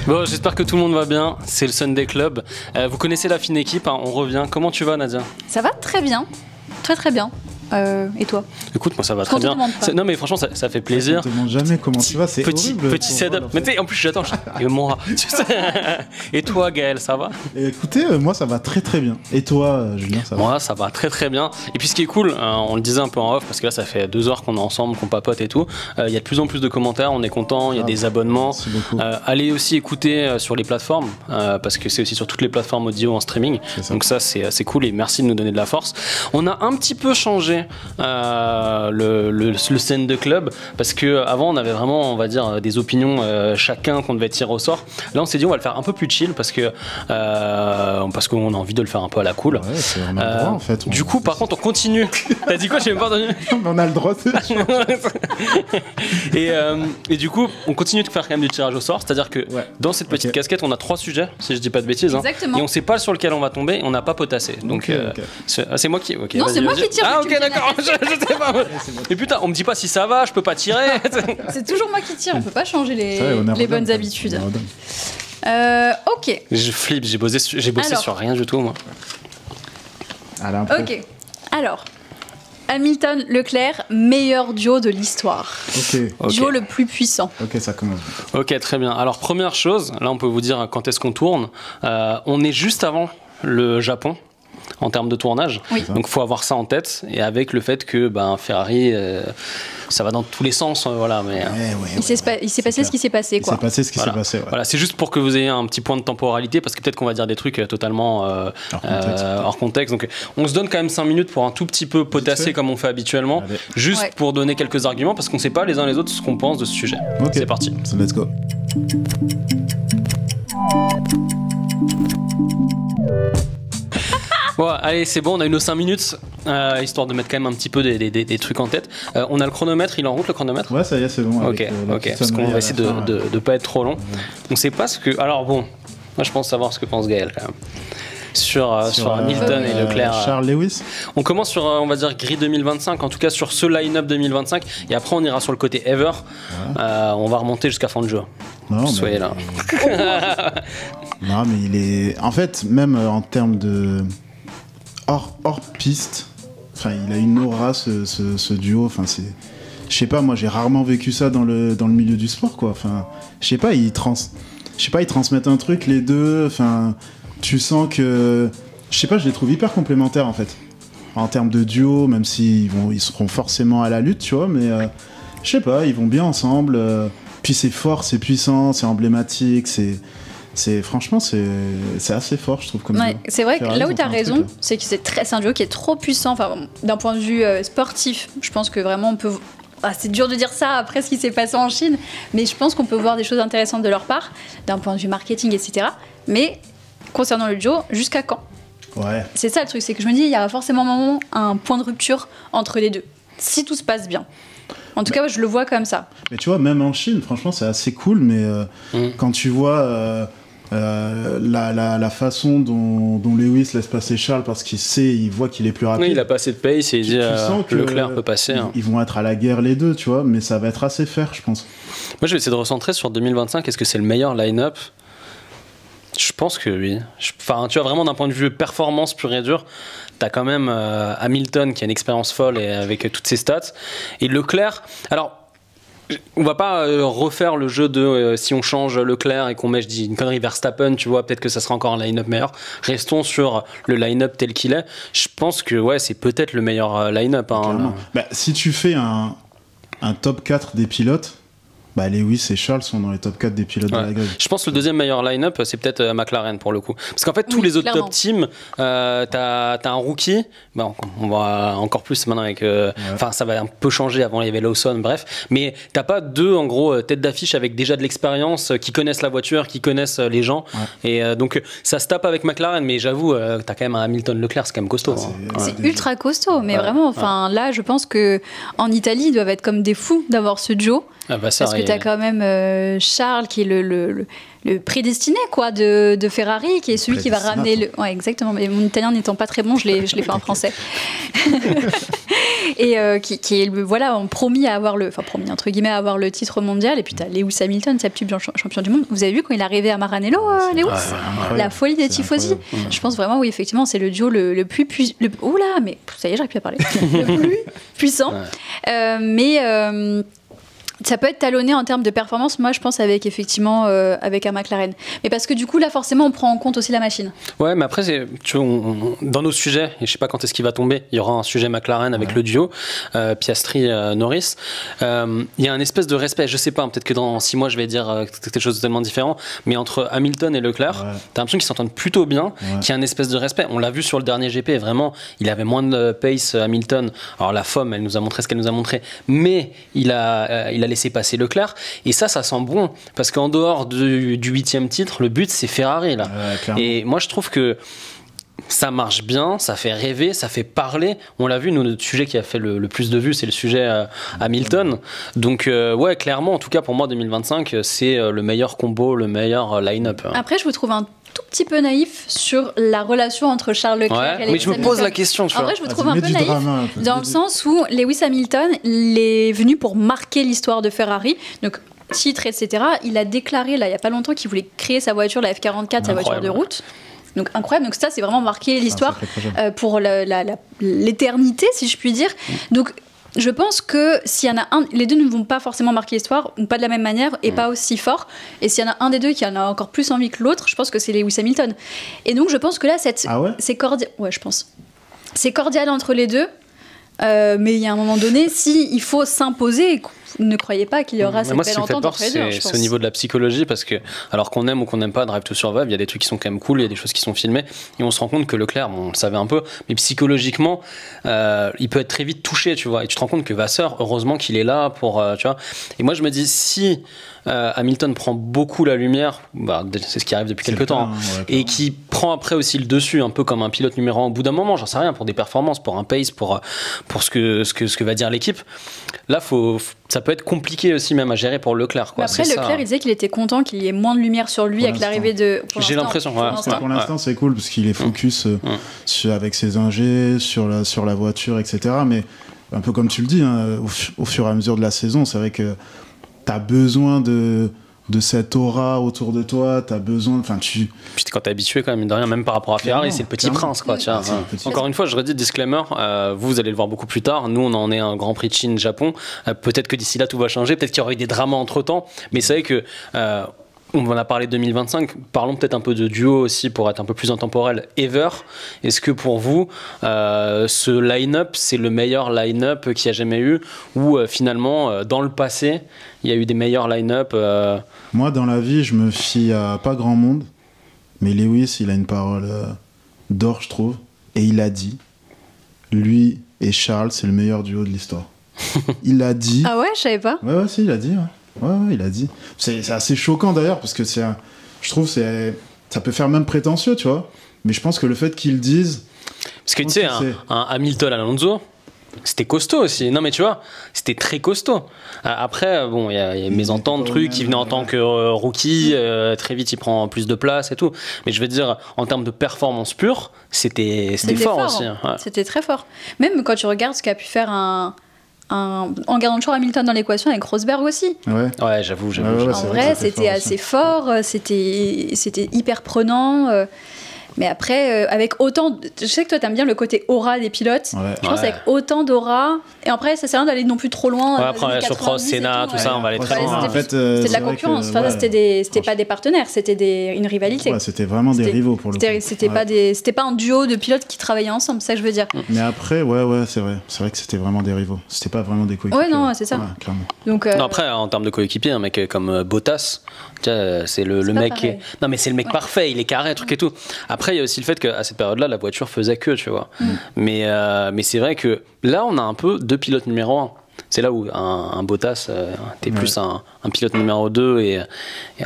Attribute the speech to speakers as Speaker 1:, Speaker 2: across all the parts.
Speaker 1: Bon, j'espère que tout le monde va bien, c'est le Sunday Club. Vous connaissez la fine équipe, hein, on revient. Comment tu vas, Nadia?
Speaker 2: Ça va très bien, très bien. Et toi?
Speaker 1: Écoute, moi ça va très bien. Non mais franchement ça fait plaisir.
Speaker 3: Je te demande jamais comment tu vas, c'est horrible.
Speaker 1: Petit setup. Mais tu sais, en plus j'attends. Et moi. Et toi, Gaël, ça va?
Speaker 3: Écoutez, moi ça va très très bien. Et toi, Julien, ça va?
Speaker 1: Moi ça va très très bien. Et puis ce qui est cool, on le disait un peu en off parce que là ça fait 2 heures qu'on est ensemble, qu'on papote et tout. Il y a de plus en plus de commentaires, on est content, il y a des abonnements.
Speaker 3: Merci beaucoup.
Speaker 1: Allez aussi écouter sur les plateformes parce que c'est aussi sur toutes les plateformes audio en streaming. Donc ça c'est cool et merci de nous donner de la force. On a un petit peu changé le scène de club parce que avant on avait vraiment, on va dire, des opinions chacun qu'on devait tirer au sort. Là on s'est dit on va le faire un peu plus chill parce qu'on a envie de le faire un peu à la cool.
Speaker 3: Ouais, on a le droit en fait.
Speaker 1: Du coup par contre on continue. T'as dit quoi? J'ai même pas entendu.
Speaker 3: On a le droit
Speaker 1: et du coup on continue de faire quand même du tirage au sort, c'est-à-dire que dans cette petite casquette on a 3 sujets si je dis pas de bêtises, hein, et on sait pas sur lequel on va tomber, on n'a pas potassé, donc c'est moi qui
Speaker 2: non, c'est moi qui tire.
Speaker 1: Ah ok d'accord. Je sais pas. Mais putain, on me dit pas si ça va, je peux pas tirer.
Speaker 2: C'est toujours moi qui tire, on peut pas changer les bonnes habitudes. Ok.
Speaker 1: Je flippe, j'ai bossé sur rien du tout, moi.
Speaker 2: Ok. Alors, Hamilton, Leclerc, meilleur duo de l'histoire. Duo le plus puissant.
Speaker 3: Ok, ça commence.
Speaker 1: Ok, très bien. Alors, première chose, là on peut vous dire quand est-ce qu'on tourne. On est juste avant le Japon en termes de tournage, donc faut avoir ça en tête, et avec le fait que Ferrari ça va dans tous les sens, voilà, mais
Speaker 2: il s'est passé ce qui s'est passé, quoi.
Speaker 3: Il s'est passé ce qui s'est passé.
Speaker 1: Voilà, c'est juste pour que vous ayez un petit point de temporalité parce que peut-être qu'on va dire des trucs totalement hors contexte. Donc on se donne quand même 5 minutes pour un tout petit peu potasser comme on fait habituellement, juste pour donner quelques arguments parce qu'on sait pas les uns les autres ce qu'on pense de ce sujet. C'est parti.
Speaker 3: Let's go.
Speaker 1: Bon, allez, c'est bon, on a eu nos 5 minutes, histoire de mettre quand même un petit peu des trucs en tête. On a le chronomètre, il est en route le chronomètre?
Speaker 3: Ouais, ça y est, c'est bon.
Speaker 1: Ok, parce qu'on va essayer de pas être trop long. On sait pas ce que... Alors bon, moi je pense savoir ce que pense Gaël quand même. Sur Hamilton et Leclerc.
Speaker 3: Charles Lewis.
Speaker 1: On commence sur, on va dire, grille 2025, en tout cas sur ce line-up 2025, et après on ira sur le côté ever. On va remonter jusqu'à Fangio. Soyez là.
Speaker 3: Non, mais il est... En fait, même en termes de... Hors piste, enfin, il a une aura, ce duo. Enfin, c'est... Je sais pas, moi j'ai rarement vécu ça dans le milieu du sport, quoi. Enfin, je sais pas, ils transmettent un truc, les deux. Enfin, tu sens que... Je sais pas, je les trouve hyper complémentaires, en fait. En termes de duo, même s'ils seront forcément à la lutte, tu vois, mais... je sais pas, ils vont bien ensemble. Puis c'est fort, c'est puissant, c'est emblématique, franchement, c'est assez fort, je trouve. Comme
Speaker 2: c'est vrai que là où tu as raison, c'est que c'est un duo qui est trop puissant. Enfin, d'un point de vue sportif, je pense que vraiment on peut... c'est dur de dire ça après ce qui s'est passé en Chine, mais je pense qu'on peut voir des choses intéressantes de leur part, d'un point de vue marketing, etc. Mais concernant le duo, jusqu'à quand? C'est ça le truc, c'est que je me dis, il y a forcément un point de rupture entre les deux, si tout se passe bien. En tout cas, je le vois comme ça.
Speaker 3: Mais tu vois, même en Chine, franchement, c'est assez cool, mais quand tu vois... la façon dont Lewis laisse passer Charles parce il voit qu'il est plus rapide.
Speaker 1: Oui, il a pas assez de pace et il dit Leclerc peut passer.
Speaker 3: Ils vont être à la guerre les deux, tu vois, mais ça va être assez fair, je pense.
Speaker 1: Moi, je vais essayer de recentrer sur 2025. Est-ce que c'est le meilleur line-up? Je pense que oui. Enfin, tu vois, vraiment d'un point de vue performance pure et dure, t'as quand même Hamilton qui a une expérience folle et avec toutes ses stats, et Leclerc. Alors, on va pas refaire le jeu de si on change Leclerc et qu'on met, je dis une connerie, Verstappen, tu vois, peut-être que ça sera encore un line-up meilleur. Restons sur le line-up tel qu'il est. Je pense que c'est peut-être le meilleur line-up.
Speaker 3: Si tu fais un top 4 des pilotes, Lewis et Charles sont dans les top 4 des pilotes de la grille.
Speaker 1: Je pense que le deuxième meilleur line-up, c'est peut-être McLaren pour le coup. Parce qu'en fait, tous les autres top teams, t'as un rookie. On va encore plus maintenant avec. Enfin, ça va un peu changer. Avant, il y avait Lawson, bref. Mais t'as pas deux, en gros, têtes d'affiche avec déjà de l'expérience, qui connaissent la voiture, qui connaissent les gens. Et donc, ça se tape avec McLaren. Mais j'avoue, t'as quand même un Hamilton Leclerc, c'est quand même costaud.
Speaker 2: C'est ultra costaud. Mais vraiment, là, je pense qu'en Italie, ils doivent être comme des fous d'avoir ce duo. Parce que tu as quand même Charles qui est le prédestiné quoi, de Ferrari, qui est celui qui va ramener le... Ouais, exactement. Mais mon italien n'étant pas très bon, je l'ai fait en français. et qui est voilà, ont promis à avoir promis entre guillemets à avoir le titre mondial. Et puis t'as Lewis Hamilton, septuple champion du monde. Vous avez vu quand il est arrivé à Maranello, Lewis, la folie des tifosi. Je pense vraiment, oui, effectivement, c'est le duo le plus puissant. Oula, mais ça y est, j'arrive plus à parler. Le plus puissant. Ça peut être talonné en termes de performance, moi je pense avec un McLaren. Mais parce que du coup là forcément on prend en compte aussi la machine.
Speaker 1: Ouais, mais après dans nos sujets, et je sais pas quand est-ce qu'il va tomber, il y aura un sujet McLaren avec le duo Piastri-Norris. Il y a un espèce de respect, je sais pas, peut-être que dans 6 mois je vais dire quelque chose de tellement différent, mais entre Hamilton et Leclerc, t'as l'impression qu'ils s'entendent plutôt bien, qu'il y a un espèce de respect. On l'a vu sur le dernier GP, vraiment, il avait moins de pace Hamilton. Alors la FOM, elle nous a montré ce qu'elle nous a montré, mais il a laissé passer Leclerc, et ça sent bon, parce qu'en dehors du 8e titre, le but c'est Ferrari là. Et moi je trouve que ça marche bien, ça fait rêver, ça fait parler. On l'a vu, nous, notre sujet qui a fait le plus de vues, c'est le sujet Hamilton. Donc, ouais, clairement, en tout cas pour moi, 2025, c'est le meilleur combo, le meilleur line-up.
Speaker 2: Après, je vous trouve un tout petit peu naïf sur la relation entre Charles Leclerc et Lewis Hamilton.
Speaker 1: Mais je me pose la question, tu vois.
Speaker 2: En vrai, je vous trouve un peu naïf dans le sens où Lewis Hamilton, il est venu pour marquer l'histoire de Ferrari. Donc, titre, etc. Il a déclaré, là, il n'y a pas longtemps, qu'il voulait créer sa voiture, la F44, sa voiture de route. Donc incroyable, donc ça c'est vraiment marqué l'histoire pour l'éternité, si je puis dire. Donc je pense que s'il y en a un, les deux ne vont pas forcément marquer l'histoire, ou pas de la même manière, et pas aussi fort. Et s'il y en a un des deux qui en a encore plus envie que l'autre, je pense que c'est Lewis Hamilton. Et donc je pense que là, c'est cordial. Ouais, je pense. C'est cordial entre les deux. Mais il y a un moment donné, il faut s'imposer, ne croyez pas qu'il y aura cette belle entente entre les deux.
Speaker 1: C'est au niveau de la psychologie, parce que alors qu'on aime ou qu'on n'aime pas Drive to Survive, il y a des trucs qui sont quand même cool, il y a des choses qui sont filmées, et on se rend compte que Leclerc, on le savait un peu, mais psychologiquement, il peut être très vite touché, tu vois, et tu te rends compte que Vasseur, heureusement qu'il est là pour, tu vois. Et moi je me dis, si Hamilton prend beaucoup la lumière, c'est ce qui arrive depuis quelques temps, et qui prend après aussi le dessus, un peu comme un pilote numéro 1 au bout d'un moment, j'en sais rien, pour des performances, pour un pace, pour ce que va dire l'équipe. Là, ça peut être compliqué aussi même à gérer pour Leclerc. Quoi.
Speaker 2: Après, Leclerc, il disait qu'il était content qu'il y ait moins de lumière sur lui avec l'arrivée de...
Speaker 1: J'ai l'impression,
Speaker 3: pour l'instant, c'est cool, parce qu'il est focus avec ses ingés, sur la voiture, etc. Mais un peu comme tu le dis, hein, au fur et à mesure de la saison, c'est vrai que t'as besoin de cette aura autour de toi, t'as besoin... Puis
Speaker 1: quand t'es habitué quand même, de rien, même par rapport à Ferrari, c'est le petit prince, quoi. Tiens, Encore une fois, je redis, disclaimer, vous allez le voir beaucoup plus tard, nous on en est un Grand Prix de Chine-Japon, peut-être que d'ici là tout va changer, peut-être qu'il y aura eu des dramas entre-temps, mais c'est vrai que... on en a parlé de 2025, parlons peut-être un peu de duo aussi pour être un peu plus intemporel. Ever, est-ce que pour vous, ce line-up, c'est le meilleur line-up qu'il y a jamais eu, ou finalement, dans le passé, il y a eu des meilleurs line-up
Speaker 3: Moi, dans la vie, je me fie à pas grand monde, mais Lewis, il a une parole d'or, je trouve, et il a dit, lui et Charles, c'est le meilleur duo de l'histoire. Il a dit...
Speaker 2: Ah ouais, je savais pas.
Speaker 3: Ouais, si, il a dit, Ouais, il a dit. C'est assez choquant d'ailleurs, parce que je trouve que ça peut faire même prétentieux, tu vois. Mais je pense que le fait qu'ils disent...
Speaker 1: Parce que tu sais, un Hamilton Alonso, c'était costaud aussi. Non mais tu vois, c'était très costaud. Après, bon, il y a mésententes, trucs, qui venaient en tant que rookie, très vite il prend plus de place et tout. Mais je veux dire, en termes de performance pure, c'était fort aussi.
Speaker 2: C'était très fort. Même quand tu regardes ce qu'a pu faire en gardant toujours Hamilton dans l'équation avec Rosberg aussi.
Speaker 1: Ouais, j'avoue.
Speaker 2: En vrai, c'était assez fort, c'était hyper prenant. Mais après, avec autant... Je sais que toi, t'aimes bien le côté aura des pilotes. Je pense avec autant d'aura... Et après, ça sert à rien d'aller non plus trop loin.
Speaker 1: Après, sur Prost, Senna, tout ça, on va aller très loin.
Speaker 2: C'était de la concurrence. C'était pas des partenaires, c'était une rivalité.
Speaker 3: Ouais, c'était vraiment des rivaux, pour le coup.
Speaker 2: C'était pas un duo de pilotes qui travaillaient ensemble, c'est ça que je veux dire.
Speaker 3: Mais après, c'est vrai. C'est vrai que c'était vraiment des rivaux. C'était pas vraiment des coéquipiers.
Speaker 2: Ouais, non, c'est ça.
Speaker 3: Clairement.
Speaker 2: Donc,
Speaker 1: non, après, en termes de coéquipiers, un mec comme Bottas, c'est le mec... Non, mais c'est le mec parfait, il est carré, truc et tout. Après, il y a aussi le fait qu'à cette période-là, la voiture faisait que, tu vois. Mais c'est vrai que là, on a un peu deux pilotes numéro 1. C'est là où un Bottas était plus un pilote numéro 2, et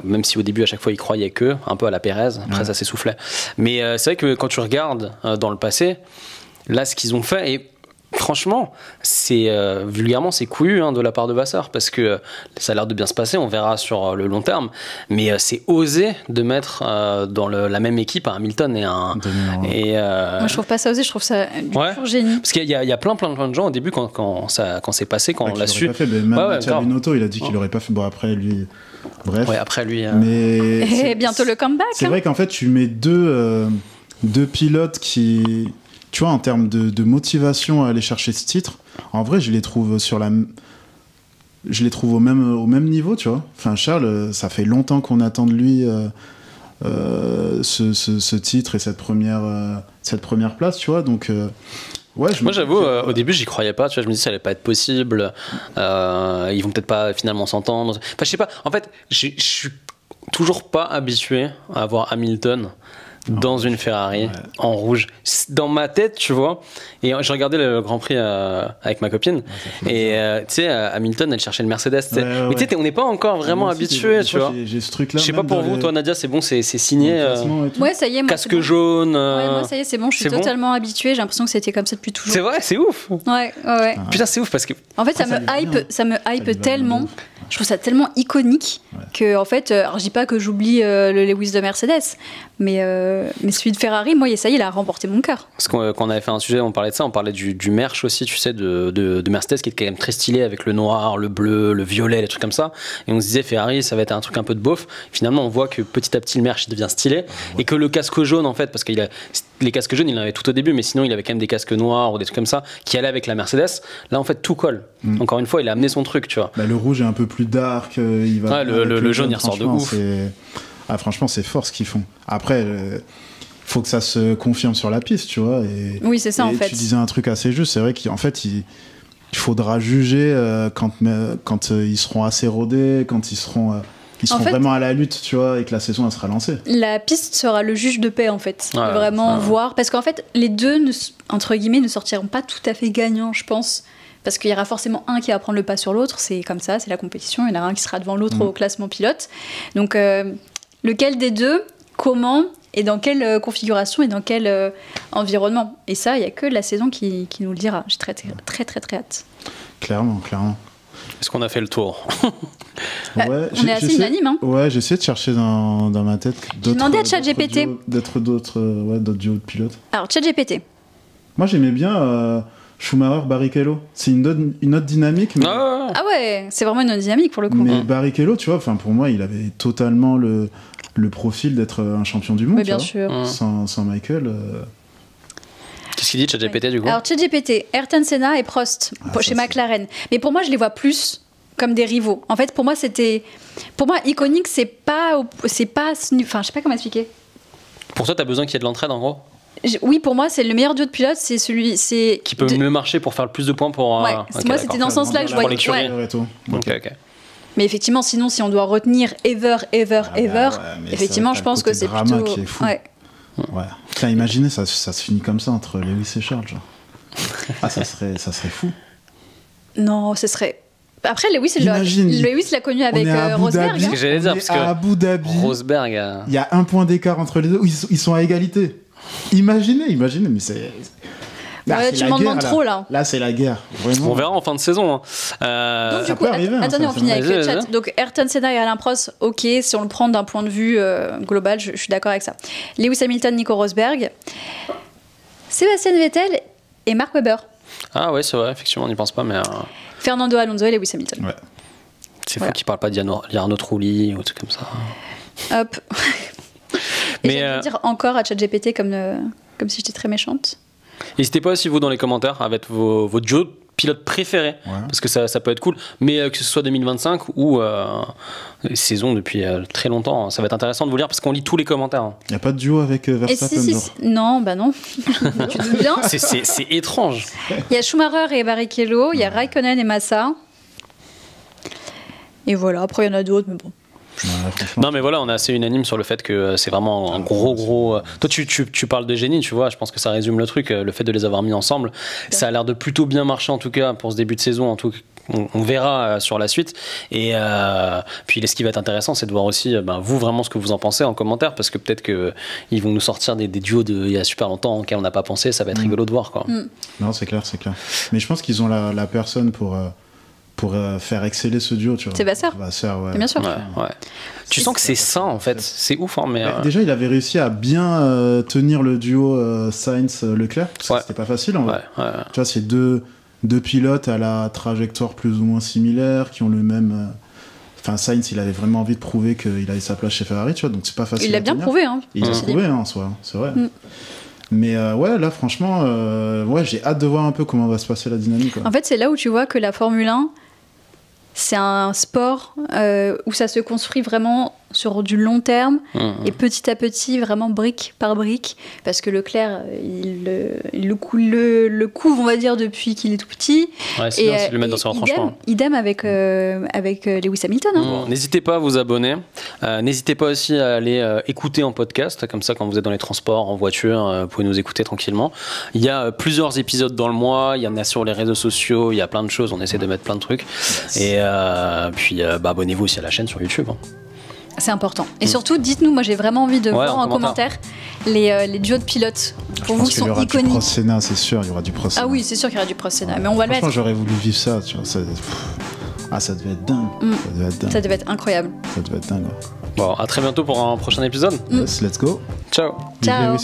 Speaker 1: même si au début, à chaque fois, il croyait que, un peu à la Pérez, après ça s'essoufflait. Mais c'est vrai que quand tu regardes dans le passé, là, ce qu'ils ont fait, et franchement, c'est vulgairement c'est couillu de la part de Vasseur parce que ça a l'air de bien se passer, on verra sur le long terme, mais c'est osé de mettre dans la même équipe un Hamilton et un
Speaker 2: Moi je trouve pas ça osé, je trouve ça du pur génie.
Speaker 1: Parce qu'il y a plein de gens au début quand c'est passé, quand on l'a su.
Speaker 3: Mathieu Binotto, il a dit qu'il aurait pas fait. Bon, après lui, bref.
Speaker 1: Ouais, après lui.
Speaker 2: Et bientôt le comeback.
Speaker 3: C'est vrai qu'en fait tu mets deux pilotes qui, tu vois, en termes de motivation à aller chercher ce titre, en vrai, je les trouve au même niveau, tu vois. Enfin, Charles, ça fait longtemps qu'on attend de lui ce titre et cette première place, tu vois. Donc, ouais.
Speaker 1: Moi, j'avoue, au début, j'y croyais pas. Tu vois, je me dis ça allait pas être possible. Ils vont peut-être pas finalement s'entendre. Enfin, je sais pas. En fait, je suis toujours pas habitué à voir Hamilton dans une Ferrari en rouge. Dans ma tête, tu vois. Et j'ai regardé le Grand Prix avec ma copine. Et tu sais, Hamilton, elle cherchait le Mercedes. Mais tu sais, on n'est pas encore vraiment habitué, tu vois.
Speaker 3: J'ai ce truc-là.
Speaker 1: Je sais pas pour vous, toi, Nadia, c'est bon, c'est signé.
Speaker 2: Ouais, ça y est. Moi,
Speaker 1: casque jaune.
Speaker 2: Ouais, moi, ça y est, c'est bon. Je suis totalement habituée. J'ai l'impression que c'était comme ça depuis toujours.
Speaker 1: C'est vrai, c'est ouf.
Speaker 2: Ouais.
Speaker 1: Putain, c'est ouf parce que.
Speaker 2: En fait, ça me hype tellement. Je trouve ça tellement iconique que, en fait, alors je dis pas que j'oublie le Lewis de Mercedes, mais celui de Ferrari, moi, ça y est, il a remporté mon cœur.
Speaker 1: Parce qu'on avait fait un sujet, on parlait de ça, on parlait du merch aussi, tu sais, de Mercedes qui est quand même très stylé avec le noir, le bleu, le violet, les trucs comme ça. Et on se disait, Ferrari, ça va être un truc un peu de beauf. Finalement, on voit que petit à petit, le merch il devient stylé et que le casque jaune, en fait, parce que les casques jaunes, il en avait tout au début, mais sinon, il avait quand même des casques noirs ou des trucs comme ça qui allaient avec la Mercedes. Là, en fait, tout colle. Encore une fois, il a amené son truc, tu vois.
Speaker 3: Le rouge est un peu plus dark.
Speaker 1: Le jaune, il ressort de ouf.
Speaker 3: Franchement, c'est fort ce qu'ils font. Après, faut que ça se confirme sur la piste, tu vois.
Speaker 2: Oui, c'est ça, en fait.
Speaker 3: Tu disais un truc assez juste. C'est vrai qu'en fait, il faudra juger quand ils seront assez rodés, quand ils seront vraiment à la lutte, tu vois, et que la saison elle sera lancée.
Speaker 2: La piste sera le juge de paix, en fait. Vraiment voir. Parce qu'en fait, les deux, entre guillemets, ne sortiront pas tout à fait gagnants, je pense. Parce qu'il y aura forcément un qui va prendre le pas sur l'autre. C'est comme ça, c'est la compétition. Il y en a un qui sera devant l'autre au classement pilote. Donc, lequel des deux, comment et dans quelle configuration et dans quel environnement. Et ça, il n'y a que la saison qui nous le dira. J'ai très hâte.
Speaker 3: Clairement.
Speaker 1: Est-ce qu'on a fait le tour?
Speaker 2: On est assez unanime. Hein.
Speaker 3: Ouais, j'ai essayé de chercher dans ma tête
Speaker 2: j'ai demandé à ChatGPT
Speaker 3: d'autres duos de pilotes.
Speaker 2: Alors, ChatGPT.
Speaker 3: Moi, j'aimais bien Schumacher, Barrichello. C'est une autre dynamique. Mais...
Speaker 2: Ah ouais, c'est vraiment une autre dynamique pour le coup.
Speaker 3: Mais Barrichello, tu vois, pour moi, il avait totalement le profil d'être un champion du monde.
Speaker 2: Mais bien sûr.
Speaker 3: Sans Michael.
Speaker 1: Qu'est-ce qu'il dit ChatGPT du coup?
Speaker 2: Alors ChatGPT, Ayrton Senna et Prost chez McLaren. Mais pour moi, je les vois plus comme des rivaux. En fait, pour moi, iconique, c'est pas, enfin, je sais pas comment expliquer.
Speaker 1: Pour toi, t'as besoin qu'il y ait de l'entraide en gros?
Speaker 2: Oui, pour moi, c'est le meilleur duo de pilote, c'est celui,
Speaker 1: qui peut mieux marcher pour faire le plus de points pour.
Speaker 2: Ouais, moi c'était dans ce sens-là que je voyais.
Speaker 1: Ok.
Speaker 2: Mais effectivement, sinon, si on doit retenir ever, effectivement, je pense que c'est plutôt.
Speaker 3: Qui est fou. Ouais. Putain, imaginez, ça se finit comme ça entre Lewis et Charles, genre. Ça serait fou.
Speaker 2: Non, ce serait. Après, Lewis l'a connu avec Rosberg.
Speaker 1: C'est ce que j'allais dire, parce que
Speaker 3: Abu Dhabi,
Speaker 1: Rosberg.
Speaker 3: Il y a un point d'écart entre les deux, ils sont à égalité. Imaginez, mais c'est.
Speaker 2: Là, tu m'en demandes trop là.
Speaker 3: Là, c'est la guerre. Vraiment.
Speaker 1: On verra en fin de saison.
Speaker 2: Donc, du coup, attendez, on finit avec le chat. Donc, Ayrton Senna et Alain Prost, ok, si on le prend d'un point de vue global, je suis d'accord avec ça. Lewis Hamilton, Nico Rosberg, Sébastien Vettel et Mark Webber.
Speaker 1: Ah ouais, c'est vrai, effectivement, on n'y pense pas, mais.
Speaker 2: Fernando Alonso et Lewis Hamilton.
Speaker 3: Ouais.
Speaker 1: C'est fou qu'il parle pas d'Arnaud Trulli ou tout comme ça.
Speaker 2: Hop. Et j'allais dire encore à ChatGPT comme si j'étais très méchante.
Speaker 1: N'hésitez pas aussi vous dans les commentaires avec vos duos pilotes préférés, parce que ça peut être cool, mais que ce soit 2025 ou saison depuis très longtemps, ça va être intéressant de vous lire parce qu'on lit tous les commentaires.
Speaker 3: Il n'y a pas de duo avec Verstappen?
Speaker 2: Non, bah non. Tu dis bien.
Speaker 1: C'est étrange.
Speaker 2: Il y a Schumacher et Barrichello, il y a Raikkonen et Massa. Et voilà, après il y en a d'autres, mais bon.
Speaker 1: Non mais voilà, on est assez unanime sur le fait que c'est vraiment un gros. Toi tu parles de génie, tu vois, je pense que ça résume le truc, le fait de les avoir mis ensemble. Ça a l'air de plutôt bien marcher en tout cas pour ce début de saison, en tout on verra sur la suite. Et puis ce qui va être intéressant, c'est de voir aussi vous vraiment ce que vous en pensez en commentaire, parce que peut-être qu'ils vont nous sortir des duos d'il y a super longtemps auxquels on n'a pas pensé. Ça va être rigolo de voir, quoi.
Speaker 3: Non, c'est clair. Mais je pense qu'ils ont la personne pour faire exceller ce duo, tu vois.
Speaker 2: C'est Vasseur.
Speaker 3: Ouais.
Speaker 2: Bien sûr.
Speaker 1: Ouais. Tu sens que c'est sain, en fait. C'est ouf, hein, mais...
Speaker 3: Déjà, il avait réussi à bien tenir le duo Sainz-Leclerc, parce que c'était pas facile, en vrai. Tu vois, c'est deux pilotes à la trajectoire plus ou moins similaire, qui ont le même... Enfin, Sainz, il avait vraiment envie de prouver qu'il avait sa place chez Ferrari, tu vois, donc c'est pas facile.
Speaker 2: Il l'a bien prouvé, hein.
Speaker 3: Il l'a prouvé, en soi, c'est vrai. Mais ouais, là, franchement, j'ai hâte de voir un peu comment va se passer la dynamique, quoi.
Speaker 2: En fait, c'est là où tu vois que la Formule 1, c'est un sport où ça se construit vraiment sur du long terme et petit à petit, vraiment brique par brique, parce que Leclerc, il le couvre, on va dire, depuis qu'il est tout petit.
Speaker 1: Ouais, c'est bien, c'est de le mettre dans son retranchement.
Speaker 2: Idem avec Lewis Hamilton. Hein.
Speaker 1: Bon, n'hésitez pas à vous abonner. N'hésitez pas aussi à aller écouter en podcast, comme ça, quand vous êtes dans les transports, en voiture, vous pouvez nous écouter tranquillement. Il y a plusieurs épisodes dans le mois, il y en a sur les réseaux sociaux, il y a plein de choses, on essaie de mettre plein de trucs. Et puis abonnez-vous aussi à la chaîne sur YouTube. Hein.
Speaker 2: C'est important. Et surtout, dites-nous, moi j'ai vraiment envie de voir en commentaire les duos de pilotes pour vous qui sont iconiques.
Speaker 3: Il y aura du Prost Senna, c'est sûr, il y aura du Prost Senna.
Speaker 2: Ah oui, c'est sûr qu'il y aura du Prost Senna, mais on va le mettre.
Speaker 3: Franchement, j'aurais voulu vivre ça, tu vois. Ça devait être dingue.
Speaker 2: Ça devait être incroyable.
Speaker 3: Ça devait être dingue.
Speaker 1: Bon, à très bientôt pour un prochain épisode.
Speaker 3: Yes, let's go.
Speaker 1: Ciao.
Speaker 2: Ciao.